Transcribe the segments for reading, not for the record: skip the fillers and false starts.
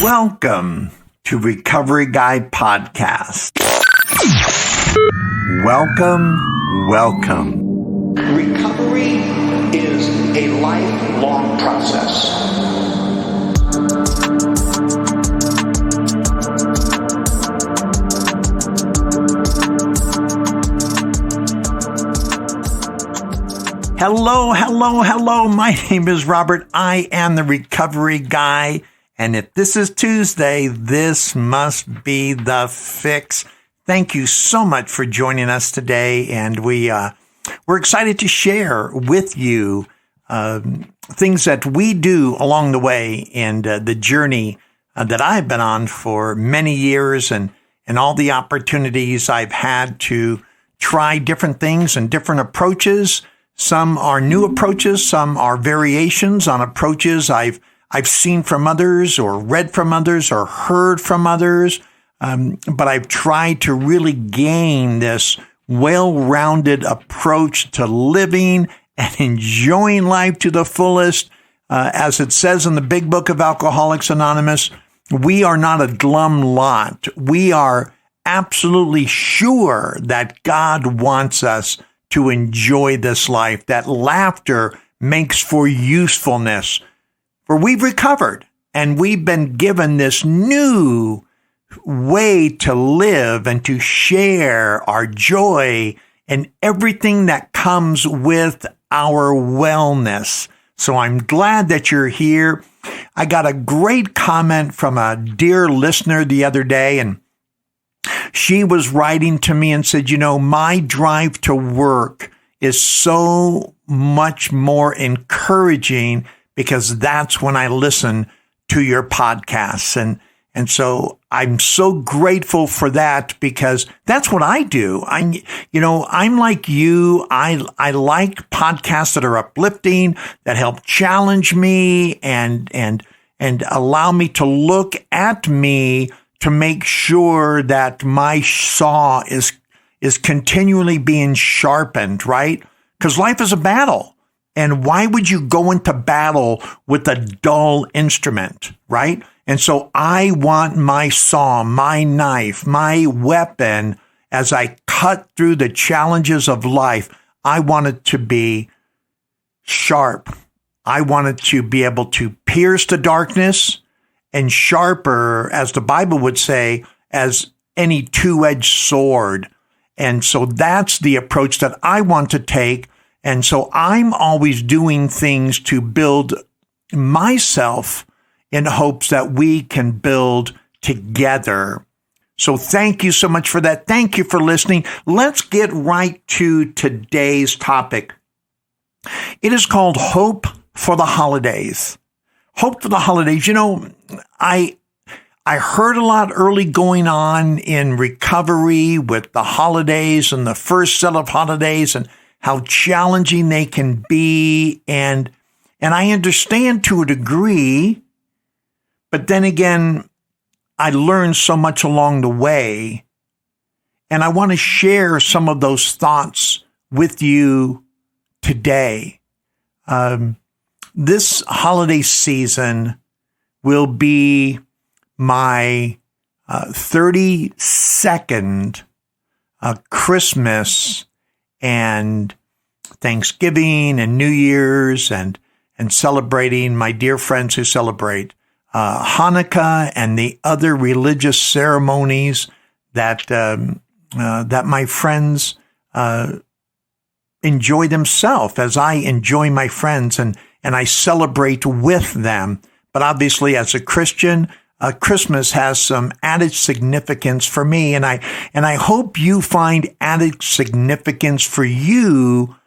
Welcome to Recovery Guy Podcast. Welcome. Recovery is a lifelong process. Hello. My name is Robert. I am the Recovery Guy. And if this is Tuesday, this must be the fix. Thank you so much for joining us today. And we're excited to share with you things that we do along the way and the journey that I've been on for many years and all the opportunities I've had to try different things and different approaches. Some are new approaches. Some are variations on approaches I've seen from others or read from others or heard from others. But I've tried to really gain this well-rounded approach to living and enjoying life to the fullest. As it says in the big book of Alcoholics Anonymous, we are not a glum lot. We are absolutely sure that God wants us to enjoy this life, that laughter makes for usefulness. For we've recovered and we've been given this new way to live and to share our joy and everything that comes with our wellness. So I'm glad that you're here. I got a great comment from a dear listener the other day, and she was writing to me and said, my drive to work is so much more encouraging because that's when I listen to your podcasts. And so I'm so grateful for that because that's what I do. I'm like you. I like podcasts that are uplifting, that help challenge me and allow me to look at me to make sure that my saw is continually being sharpened, right? Because life is a battle. And why would you go into battle with a dull instrument, right? And so I want my saw, my knife, my weapon, as I cut through the challenges of life, I want it to be sharp. I want it to be able to pierce the darkness and sharper, as the Bible would say, as any two-edged sword. And so that's the approach that I want to take. And so I'm always doing things to build myself in hopes that we can build together. So thank you so much for that. Thank you for listening. Let's get right to today's topic. It is called Hope for the Holidays. Hope for the holidays. I heard a lot early going on in recovery with the holidays and the first set of holidays and how challenging they can be. And I understand to a degree, but then again, I learned so much along the way. And I want to share some of those thoughts with you today. This holiday season will be my 32nd Christmas and Thanksgiving and New Year's and celebrating my dear friends who celebrate Hanukkah and the other religious ceremonies that my friends enjoy themselves as I enjoy my friends and I celebrate with them. But obviously, as a Christian, Christmas has some added significance for me, and I hope you find added significance for you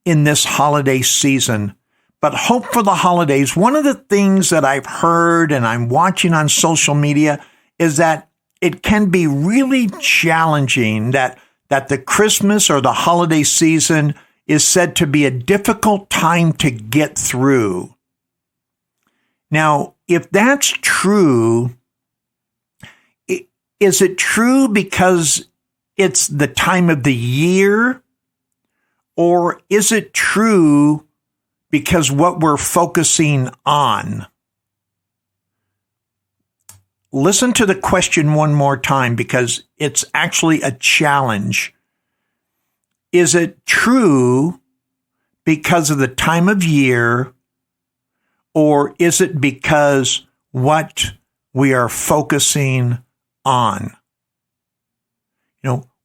in this holiday season. But hope for the holidays. One of the things that I've heard and I'm watching on social media is that it can be really challenging that the Christmas or the holiday season is said to be a difficult time to get through. Now, if that's true, is it true because it's the time of the year? Or is it true because what we're focusing on. Listen to the question one more time because it's actually a challenge. Is it true because of the time of year, or is it because what we are focusing on?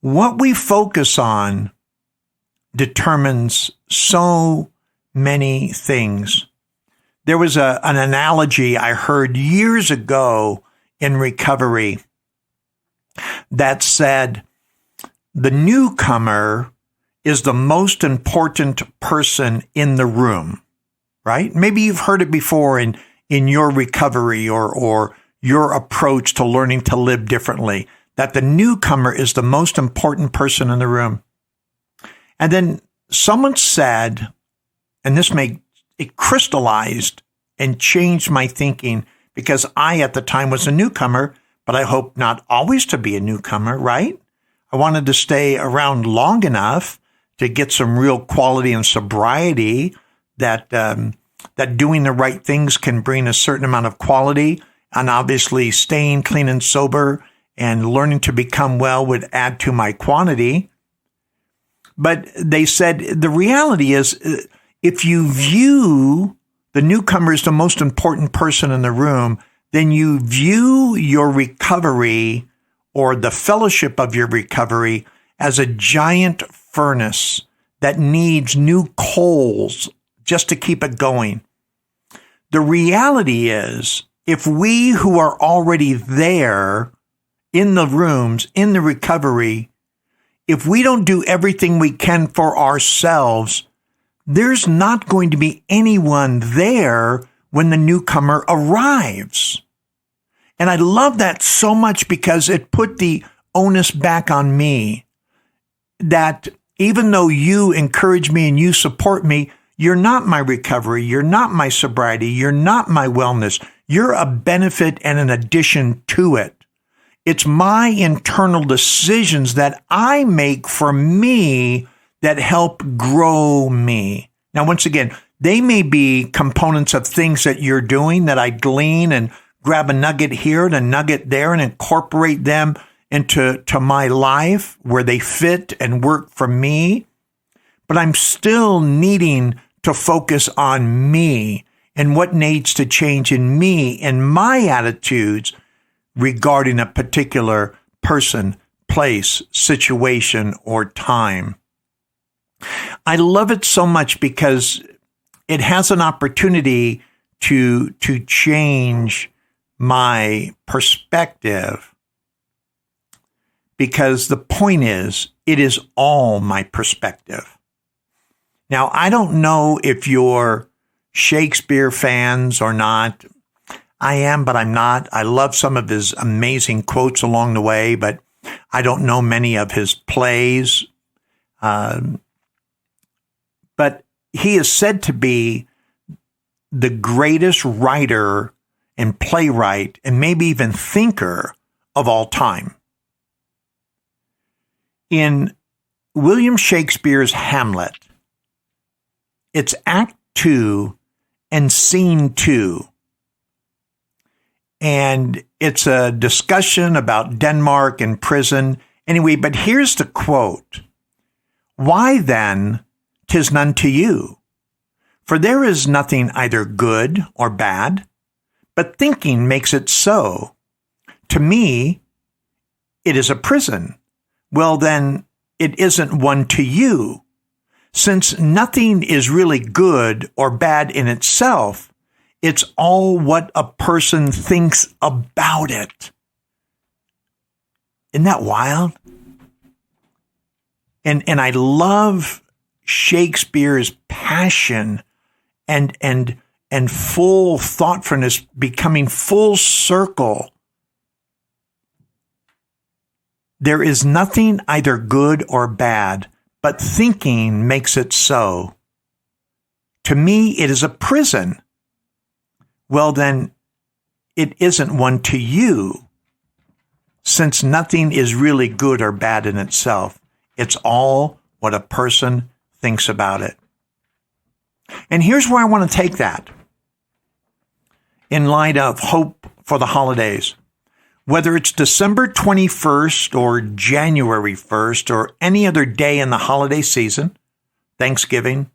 What we focus on determines so many things. There was an analogy I heard years ago in recovery that said the newcomer is the most important person in the room, right? Maybe you've heard it before in your recovery or your approach to learning to live differently, that the newcomer is the most important person in the room. And then someone said, and it crystallized and changed my thinking because I, at the time, was a newcomer, but I hope not always to be a newcomer, right? I wanted to stay around long enough to get some real quality and sobriety that doing the right things can bring a certain amount of quality, and obviously staying clean and sober and learning to become well would add to my quantity. But they said the reality is, if you view the newcomer as the most important person in the room, then you view your recovery or the fellowship of your recovery as a giant furnace that needs new coals just to keep it going. The reality is, if we who are already there in the rooms, in the recovery, if we don't do everything we can for ourselves, there's not going to be anyone there when the newcomer arrives. And I love that so much because it put the onus back on me that even though you encourage me and you support me, you're not my recovery, you're not my sobriety, you're not my wellness. You're a benefit and an addition to it. It's my internal decisions that I make for me that help grow me. Now, once again, they may be components of things that you're doing that I glean and grab a nugget here and a nugget there and incorporate them into my life where they fit and work for me. But I'm still needing to focus on me and what needs to change in me and my attitudes regarding a particular person, place, situation, or time. I love it so much because it has an opportunity to change my perspective, because the point is, it is all my perspective. Now, I don't know if you're Shakespeare fans or not. I am, but I'm not. I love some of his amazing quotes along the way, but I don't know many of his plays. But he is said to be the greatest writer and playwright and maybe even thinker of all time. In William Shakespeare's Hamlet, it's Act 2 and Scene 2. And it's a discussion about Denmark and prison. Anyway, but here's the quote. "Why then, 'tis none to you? For there is nothing either good or bad, but thinking makes it so. To me, it is a prison. Well, then, it isn't one to you. Since nothing is really good or bad in itself, it's all what a person thinks about it." Isn't that wild? And I love Shakespeare's passion and full thoughtfulness becoming full circle. There is nothing either good or bad, but thinking makes it so. To me, it is a prison. Well, then, it isn't one to you, since nothing is really good or bad in itself. It's all what a person thinks about it. And here's where I want to take that in light of hope for the holidays. Whether it's December 21st or January 1st or any other day in the holiday season, Thanksgiving,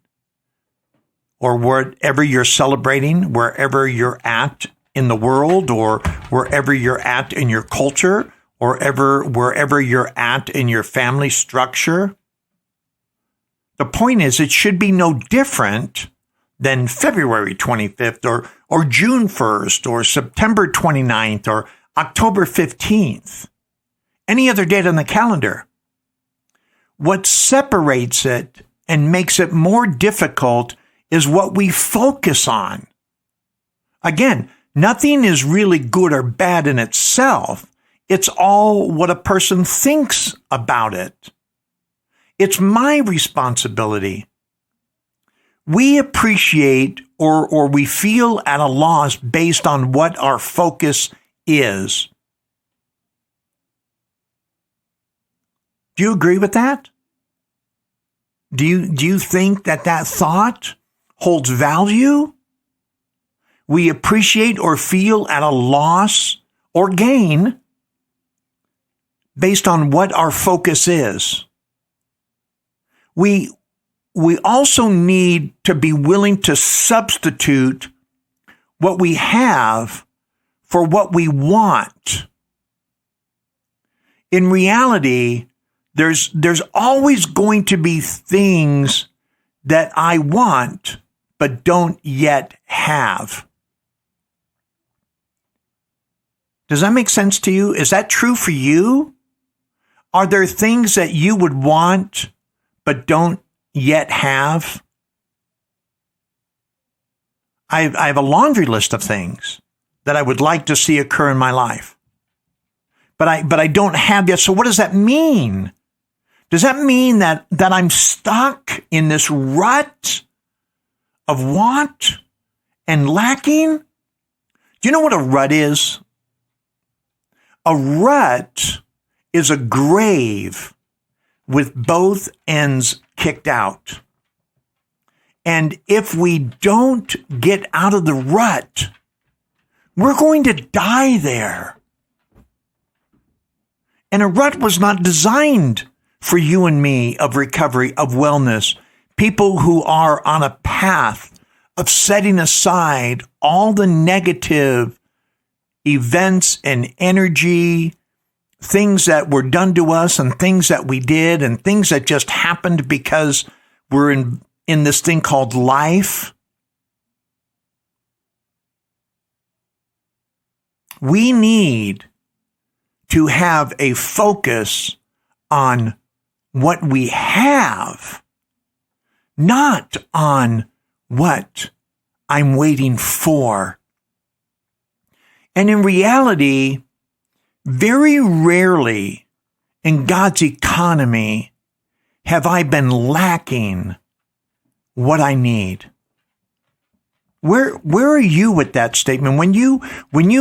or whatever you're celebrating, wherever you're at in the world, or wherever you're at in your culture, or wherever you're at in your family structure. The point is, it should be no different than February 25th or June 1st or September 29th or October 15th, any other date on the calendar. What separates it and makes it more difficult is what we focus on. Again, nothing is really good or bad in itself. It's all what a person thinks about it. It's my responsibility. We appreciate or we feel at a loss based on what our focus is. Do you agree with that? Do you think that thought holds value? We appreciate or feel at a loss or gain based on what our focus is. We also need to be willing to substitute what we have for what we want. In reality, there's always going to be things that I want but don't yet have. Does that make sense to you? Is that true for you? Are there things that you would want but don't yet have? I have a laundry list of things that I would like to see occur in my life, but I don't have yet. So what does that mean? Does that mean that I'm stuck in this rut of want and lacking? Do you know what a rut is? A rut is a grave with both ends kicked out. And if we don't get out of the rut, we're going to die there. And a rut was not designed for you and me of recovery, of wellness, people who are on a path of setting aside all the negative events and energy, things that were done to us and things that we did and things that just happened because we're in this thing called life. We need to have a focus on what we have, not on what I'm waiting for. And in reality, very rarely in God's economy have I been lacking what I need. Where are you with that statement? When you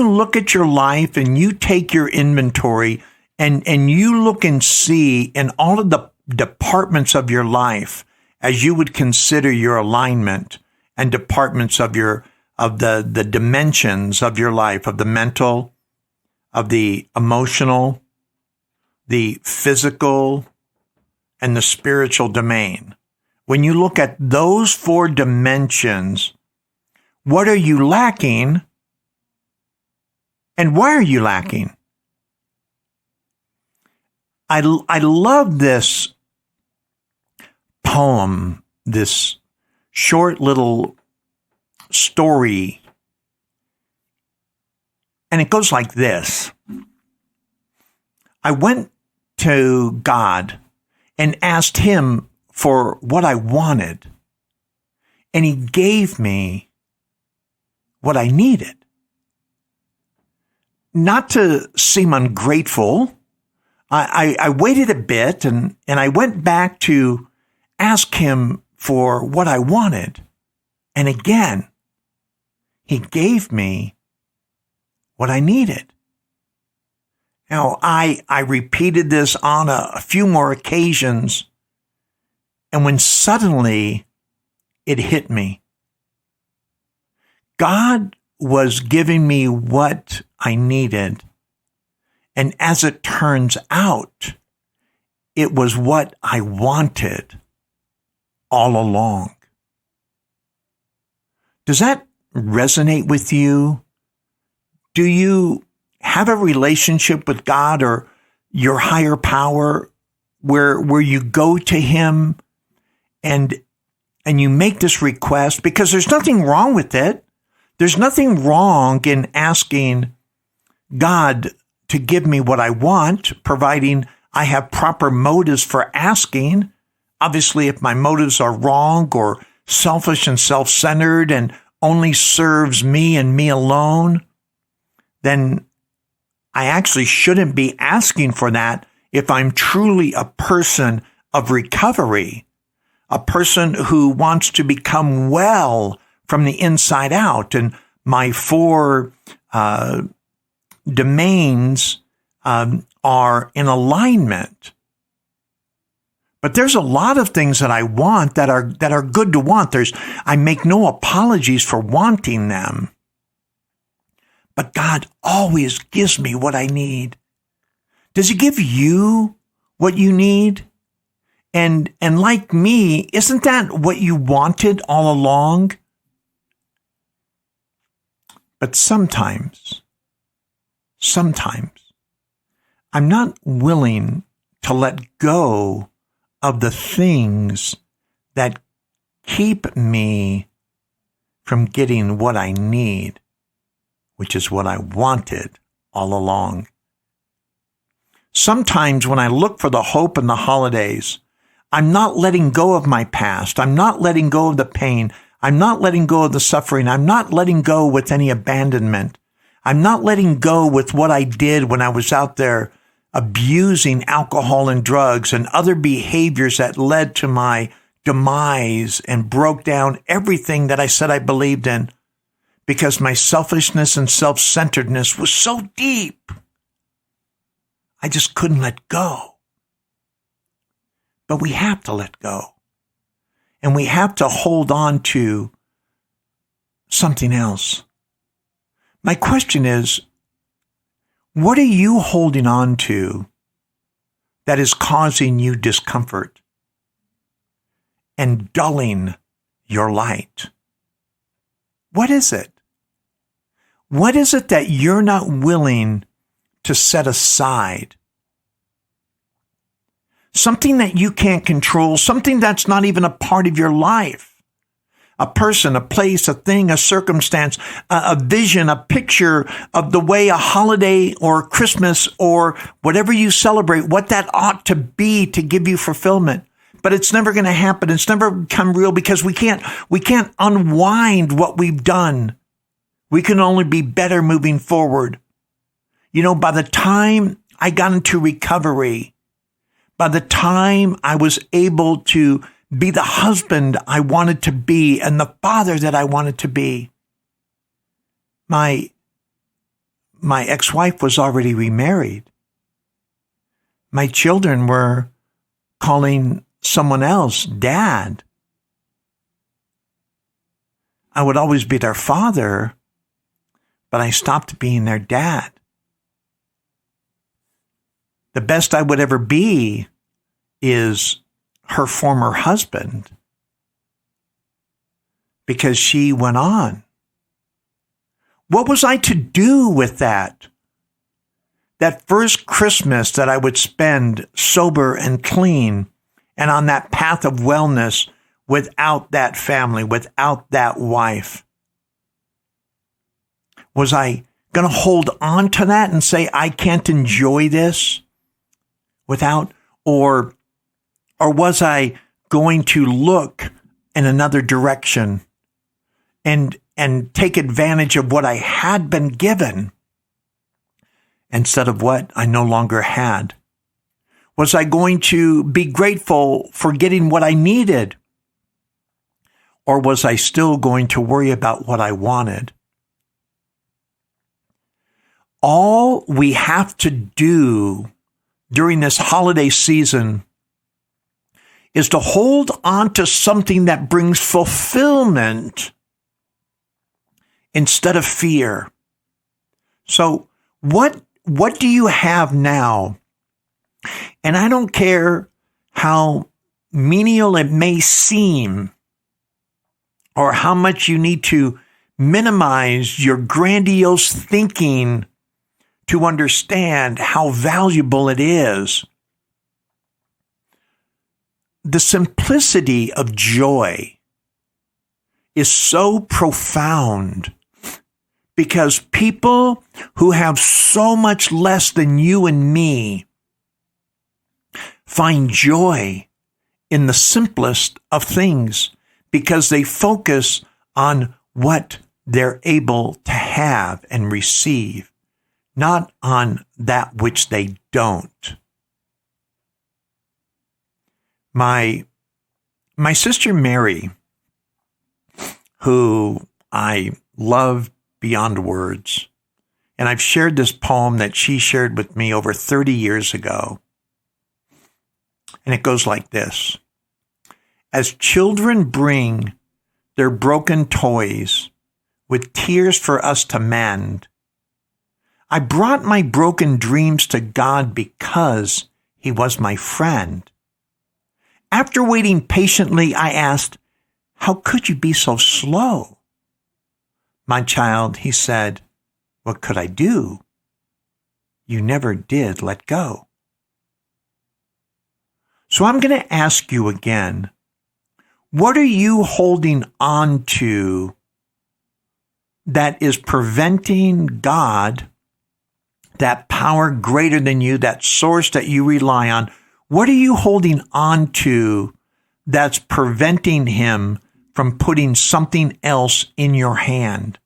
look at your life and you take your inventory and you look and see in all of the departments of your life as you would consider your alignment and departments of the dimensions of your life, of the mental, of the emotional, the physical, and the spiritual domain. When you look at those four dimensions, what are you lacking? And why are you lacking? I love this poem, this short little story. And it goes like this. I went to God and asked him for what I wanted, and he gave me what I needed. Not to seem ungrateful, I waited a bit and I went back to ask him for what I wanted. And again, he gave me what I needed. Now, I repeated this on a few more occasions, and when suddenly it hit me, God was giving me what I needed. And as it turns out, it was what I wanted all along. Does that resonate with you? Do you have a relationship with God or your higher power where you go to him and you make this request? Because there's nothing wrong with it. There's nothing wrong in asking God to give me what I want, providing I have proper motives for asking. Obviously, if my motives are wrong or selfish and self-centered and only serves me and me alone, then I actually shouldn't be asking for that if I'm truly a person of recovery, a person who wants to become well from the inside out. And my four domains are in alignment. But there's a lot of things that I want that are good to want. I make no apologies for wanting them. But God always gives me what I need. Does he give you what you need? And like me, isn't that what you wanted all along? But sometimes, I'm not willing to let go of the things that keep me from getting what I need, which is what I wanted all along. Sometimes when I look for the hope in the holidays, I'm not letting go of my past. I'm not letting go of the pain. I'm not letting go of the suffering. I'm not letting go with any abandonment. I'm not letting go with what I did when I was out there abusing alcohol and drugs and other behaviors that led to my demise and broke down everything that I said I believed in because my selfishness and self-centeredness was so deep. I just couldn't let go. But we have to let go. And we have to hold on to something else. My question is, what are you holding on to that is causing you discomfort and dulling your light? What is it? What is it that you're not willing to set aside? Something that you can't control, something that's not even a part of your life. A person, a place, a thing, a circumstance, a vision, a picture of the way a holiday or Christmas or whatever you celebrate, what that ought to be to give you fulfillment. But it's never going to happen. It's never become real because we can't unwind what we've done. We can only be better moving forward. You know, by the time I got into recovery, by the time I was able to be the husband I wanted to be and the father that I wanted to be, my ex-wife was already remarried. My children were calling someone else dad. I would always be their father, but I stopped being their dad. The best I would ever be is her former husband, because she went on. What was I to do with that? That first Christmas that I would spend sober and clean and on that path of wellness without that family, without that wife. Was I going to hold on to that and say, I can't enjoy this without, or was I going to look in another direction and take advantage of what I had been given instead of what I no longer had? Was I going to be grateful for getting what I needed? Or was I still going to worry about what I wanted? All we have to do during this holiday season is to hold on to something that brings fulfillment instead of fear. So what do you have now? And I don't care how menial it may seem, or how much you need to minimize your grandiose thinking to understand how valuable it is. The simplicity of joy is so profound because people who have so much less than you and me find joy in the simplest of things because they focus on what they're able to have and receive, not on that which they don't. My sister Mary, who I love beyond words, and I've shared this poem that she shared with me over 30 years ago, and it goes like this. As children bring their broken toys with tears for us to mend, I brought my broken dreams to God because He was my friend. After waiting patiently, I asked, "How could you be so slow?" "My child," He said, "what could I do? You never did let go." So I'm going to ask you again, what are you holding on to that is preventing God, that power greater than you, that source that you rely on? What are you holding on to that's preventing Him from putting something else in your hand?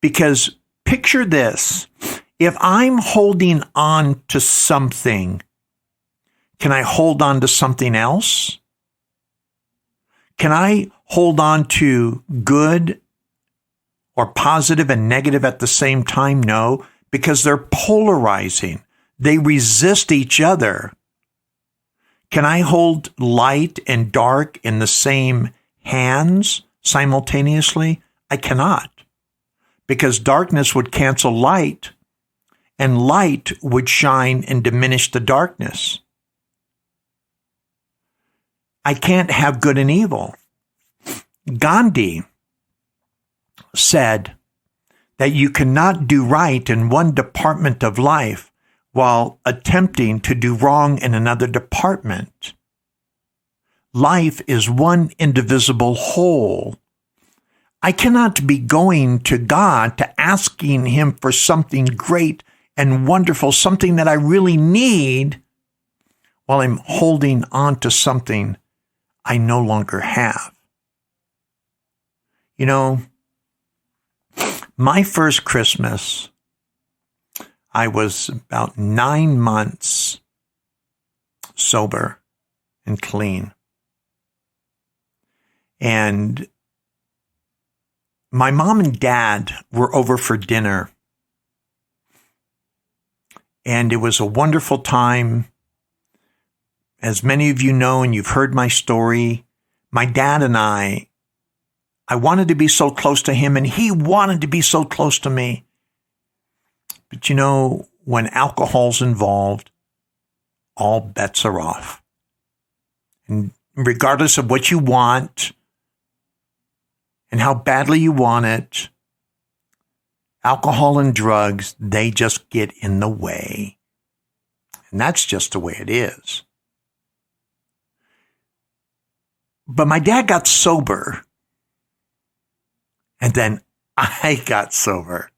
Because picture this, if I'm holding on to something, can I hold on to something else? Can I hold on to good or positive and negative at the same time? No, because they're polarizing. They resist each other. Can I hold light and dark in the same hands simultaneously? I cannot, because darkness would cancel light, and light would shine and diminish the darkness. I can't have good and evil. Gandhi said that you cannot do right in one department of life while attempting to do wrong in another department. Life is one indivisible whole. I cannot be going to God to asking Him for something great and wonderful, something that I really need, while I'm holding on to something I no longer have. You know, my first Christmas, I was about 9 months sober and clean. And my mom and dad were over for dinner. And it was a wonderful time. As many of you know, and you've heard my story, my dad and I wanted to be so close to him, and he wanted to be so close to me. But you know, when alcohol's involved, all bets are off. And regardless of what you want and how badly you want it, alcohol and drugs, they just get in the way. And that's just the way it is. But my dad got sober, and then I got sober.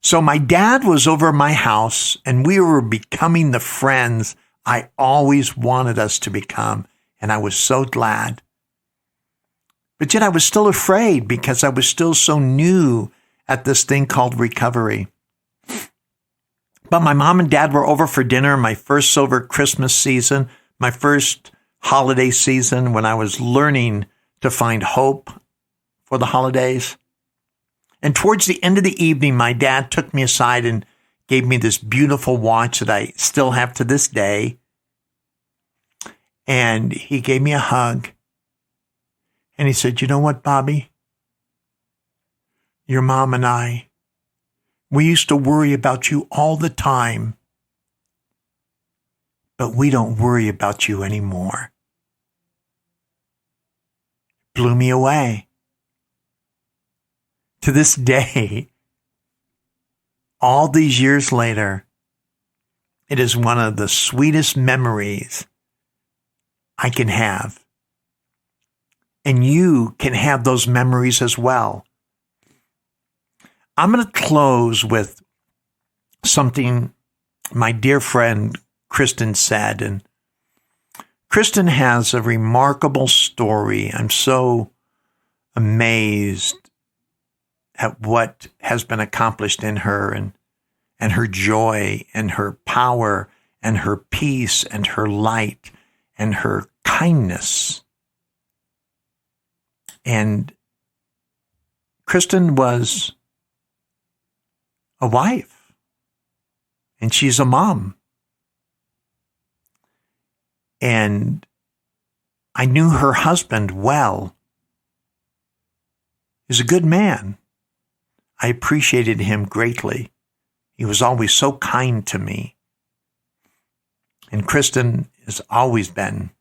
So my dad was over at my house, and we were becoming the friends I always wanted us to become, and I was so glad. But yet I was still afraid because I was still so new at this thing called recovery. But my mom and dad were over for dinner, my first sober Christmas season, my first holiday season when I was learning to find hope for the holidays. And towards the end of the evening, my dad took me aside and gave me this beautiful watch that I still have to this day. And he gave me a hug. And he said, "You know what, Bobby? your mom and I, we used to worry about you all the time, but we don't worry about you anymore. Blew me away. To this day, all these years later, it is one of the sweetest memories I can have. And you can have those memories as well. I'm going to close with something my dear friend Kristen said. And Kristen has a remarkable story. I'm so amazed at what has been accomplished in her, and her joy and her power and her peace and her light and her kindness. And Kristen was a wife, and she's a mom. And I knew her husband well. He's a good man. I appreciated him greatly. He was always so kind to me. And Kristen has always been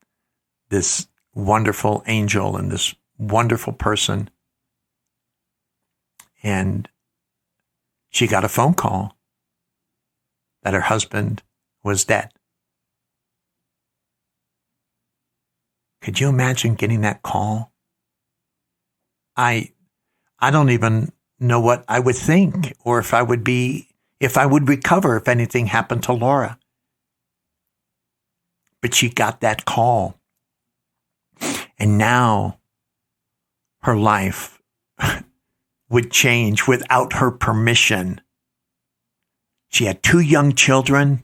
this wonderful angel and this wonderful person. And she got a phone call that her husband was dead. Could you imagine getting that call? I don't even know what I would think, or if I would recover if anything happened to Laura. But she got that call. And now her life would change without her permission. She had 2 young children.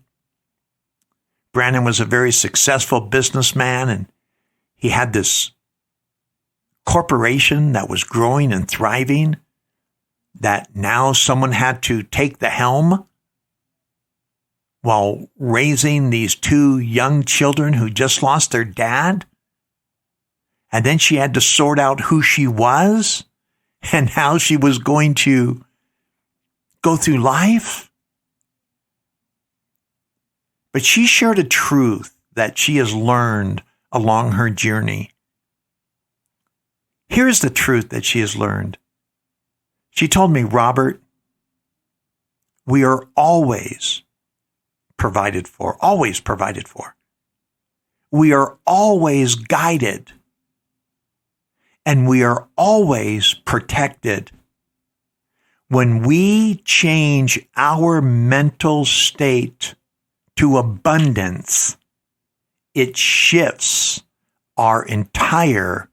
Brandon was a very successful businessman, and he had this corporation that was growing and thriving, that now someone had to take the helm while raising these 2 young children who just lost their dad. And then she had to sort out who she was and how she was going to go through life. But she shared a truth that she has learned along her journey. Here's the truth that she has learned. She told me, Robert, we are always provided for, always provided for. We are always guided, and we are always protected. When we change our mental state to abundance, it shifts our entire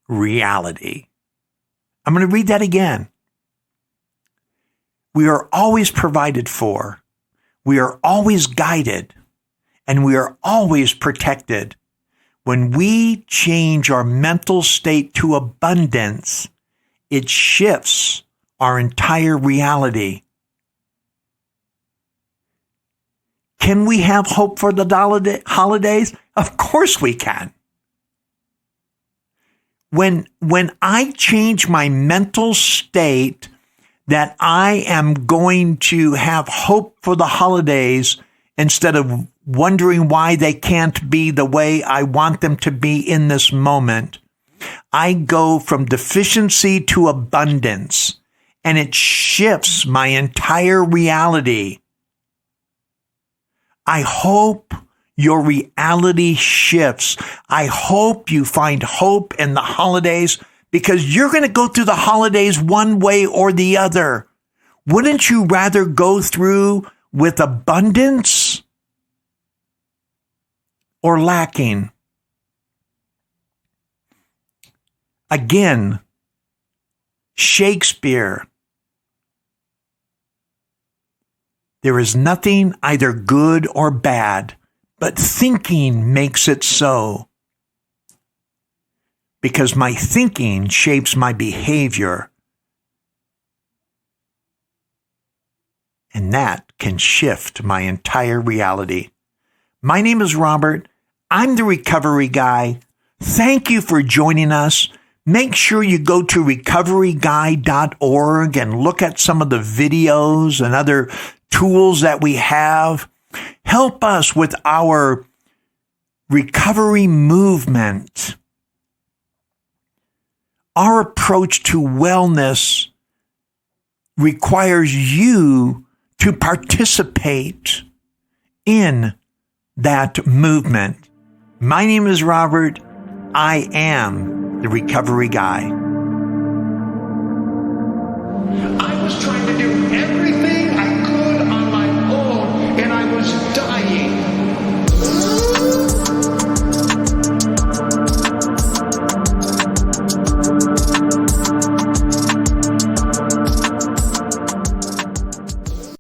reality. I'm going to read that again. We are always provided for. We are always guided, and we are always protected. When we change our mental state to abundance, it shifts our entire reality. Can we have hope for the holidays? Of course we can. When I change my mental state that I am going to have hope for the holidays instead of wondering why they can't be the way I want them to be in this moment, I go from deficiency to abundance, and it shifts my entire reality. I hope your reality shifts. I hope you find hope in the holidays, because you're going to go through the holidays one way or the other. Wouldn't you rather go through with abundance or lacking? Again, Shakespeare. There is nothing either good or bad, but thinking makes it so. Because my thinking shapes my behavior. And that can shift my entire reality. My name is Robert. I'm the recovery guy. Thank you for joining us. Make sure you go to recoveryguy.org and look at some of the videos and other tools that we have. Help us with our recovery movement. Our approach to wellness requires you to participate in that movement. My name is Robert. I am the Recovery Guy.